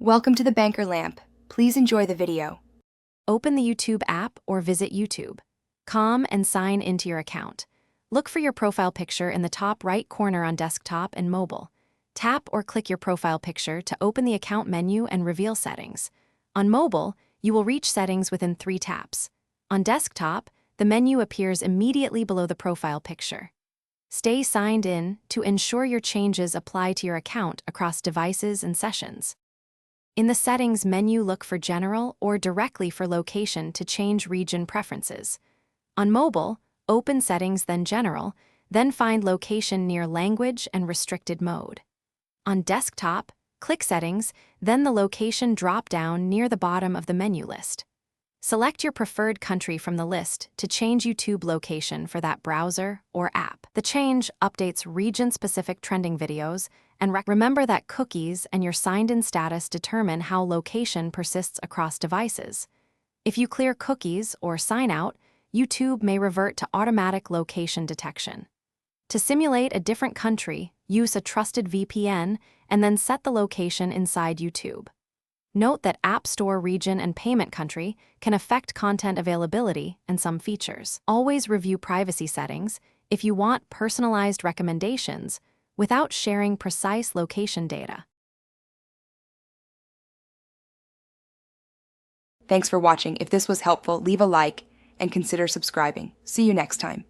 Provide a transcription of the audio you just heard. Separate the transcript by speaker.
Speaker 1: Welcome to the Banker Lamp. Please enjoy the video.
Speaker 2: Open the YouTube app or visit YouTube. And sign into your account. Look for your profile picture in the top right corner on desktop and mobile. Tap or click your profile picture to open the account menu and reveal settings. On mobile, you will reach settings within 3 taps. On desktop, the menu appears immediately below the profile picture. Stay signed in to ensure your changes apply to your account across devices and sessions. In the Settings menu, look for General or directly for Location to change region preferences. On mobile, open Settings, then General, then find Location near Language and Restricted Mode. On desktop, click Settings, then the Location drop-down near the bottom of the menu list. Select your preferred country from the list to change YouTube location for that browser or app. The change updates region-specific trending videos, and remember that cookies and your signed-in status determine how location persists across devices. If you clear cookies or sign out, YouTube may revert to automatic location detection. To simulate a different country, use a trusted VPN and then set the location inside YouTube. Note that App Store region and payment country can affect content availability and some features. Always review privacy settings if you want personalized recommendations without sharing precise location data.
Speaker 1: Thanks for watching. If this was helpful, leave a like and consider subscribing. See you next time.